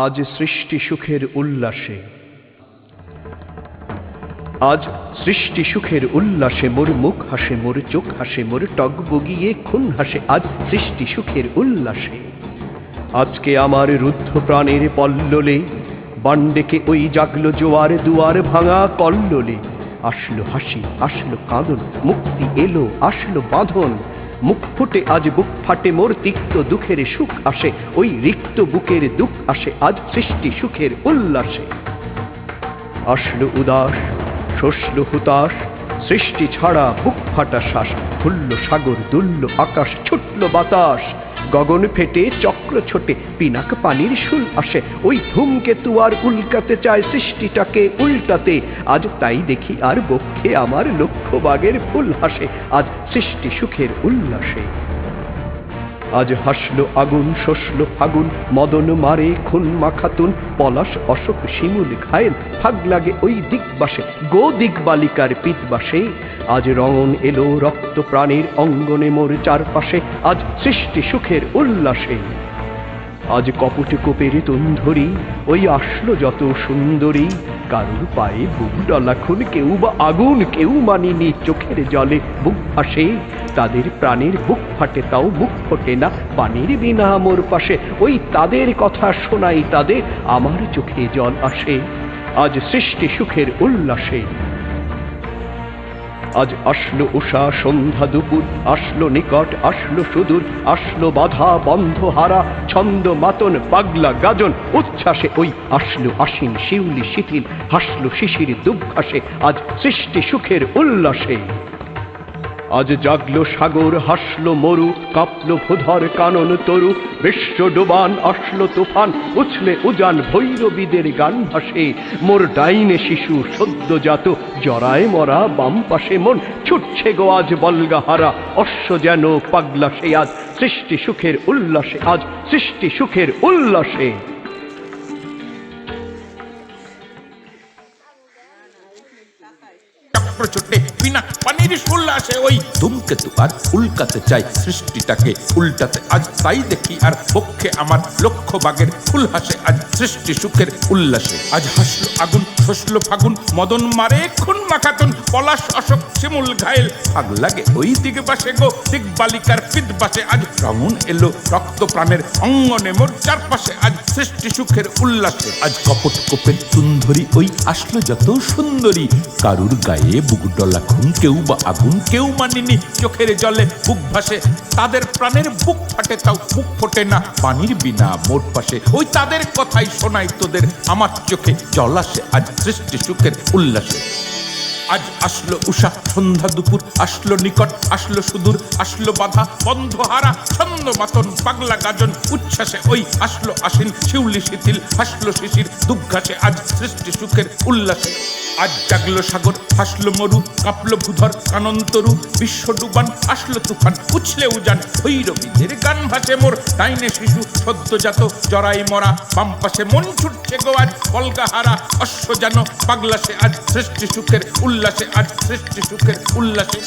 আজ সৃষ্টি সুখের উল্লাসে, আজ সৃষ্টি সুখের উল্লাসে মোর মুখ হাসে, মোর চোখ হাসে, মোর টগ বগিয়ে খুন হাসে। আজ সৃষ্টি সুখের উল্লাসে, আজকে আমার রুদ্ধ প্রাণের পল্ললে বান্ডেকে ওই জাগলো জোয়ার, দুয়ার ভাঙা কল্লোলে। আসলো হাসি, আসলো কাঁদন, মুক্তি এলো, আসলো বাঁধন। মুখ ফুটে আজ বুক ফাটে, মোর তিক্ত দুঃখের সুখ আসে, ওই রিক্ত বুকের দুঃখ আসে আজ সৃষ্টি সুখের উল্লাসে। আসলো উদাস, শসলো হুতাশ, সৃষ্টি ছাড়া বুক ফাটা শ্বাস। খুলল সাগর, দুলল আকাশ, ছুটল বাতাস, গগন ফেটে চক্র ছোটে, পিনাক পানির শুল আসে। ওই ধূমকেতু আর উল্কাতে চায় সৃষ্টিটাকে উল্টাতে। আজ তাই দেখি আর বক্ষে আমার লক্ষ বাগের ফুল হাসে আজ সৃষ্টি সুখের উল্লাসে। আজ হাসলো আগুন, শসলো ফাগুন, মদন মারে খুন মাখাতুন। পলাশ অশোক শিমুল ঘায়েল, ফাগ লাগে ওই দিগবাসে, গো দিগবালিকার পিতবাসে। আজ রঙন এলো রক্ত প্রাণীর অঙ্গনে মোর চারপাশে আজ সৃষ্টি সুখের উল্লাসে। আজ কপটে কোপের তুন্ধরি, ওই আসলো যত সুন্দরী। কারুর পায়ে বুক ডলা খুন, কেউ বা আগুন, কেউ মানিনি চোখের জলে বুক ভাসে। তাদের প্রাণের বুক ফাটে, তাও বুক ফোটে না পানির বিনা মোর পাশে। ওই তাদের কথা শোনাই তাদের, আমার চোখে জল আসে আজ সৃষ্টি সুখের উল্লাসে। আজ আসলো উষা, সন্ধ্যা, দুপুর, আসলো নিকট, আসলো সুদূর। আসলো বাধা বন্ধ হারা, ছন্দ মাতন পাগলা গাজন উচ্ছ্বাসে। ওই আসলো আশ্বিন, শিউলি শিথিল, হাসলো শিশির দুর্ঘাসে আজ সৃষ্টি সুখের উল্লাসে। আজ জাগলো সাগর, হাসলো মরু, কাঁপলো ভূধর কানন তরু। বিশ্ব ডোবান, আসলো তুফান, উছলে উজান ভৈরবীদের গান ভাসে। মোর ডাইনে শিশু সদ্যজাত, জরায় মরা বাম পাশে মন ছুটছে গো আজ বলগাহারা। অশ্ব যেন পাগলা সে আজ সৃষ্টি সুখের উল্লাসে আজ সৃষ্টি সুখের উল্লাসে। ছোটে পিনাক পানির শুল আসে, ওই ধূমকেতু আর উল্কাতে চাই সৃষ্টিটাকে উল্টাতে। আজ তাই দেখি আর বক্ষে আমার লক্ষ বাগের ফুল হাসে আজ সৃষ্টি সুখের উল্লাসে। আজ হাসলো আগুন, শসলো ফাগুন, মদন মারে খুন মাখাতুন। পলাশ অশোক শিমুল ঘায়েল, ফাগ লাগে ওই দিগবাসে, গো দিগবালিকার পিতবাসে। আজ রঙন এলো রক্ত প্রাণের অঙ্গনে মোর চারপাশে আজ সৃষ্টি সুখের উল্লাসে। আজ কপট কোপের সুন্দরী, ওই আসলো যত সুন্দরী। কারুর গায়ে বুক ডলা খুন, কেউ বা আগুন, কেউ মানিনি চোখের জলে বুক ভাসে। তাদের প্রাণের বুক ফাটে, তাও বুক ফোটে না পানির বিনা মোর পাশে। ওই তাদের কথাই শোনাই তোদের, আমার চোখে জল আসে আজ সৃষ্টি সুখের উল্লাসে। আজ আসলো উষা, সন্ধ্যা, দুপুর, আসলো নিকট, আসলো সুদূর। আসলো বাধা বন্ধ হারা, ছন্দ মাতন পাগলা গাজন উচ্ছ্বাসে। ওই আসলো আশ্বিন, শিউলি শিথিল, হাসলো শিশির দুর্ঘাসে আজ সৃষ্টি সুখের উল্লাসে। আজ জাগলো সাগর, হাসলো মরু, কাঁপলো ভূধর কানন তরু। বিশ্ব ডুবান, আসলো তুফান, উছলে উজান ভৈরবীদের গান ভাসে। মোর ডাইনে শিশু সদ্যজাত, জরাই মরা বাম পাশে মন ছুটছে গো আজ বলগাহারা। অশ্ব যেন পাগলা সে আজ সৃষ্টি সুখের উল্লাসে আজ সৃষ্টি সুখের উল্লাসে।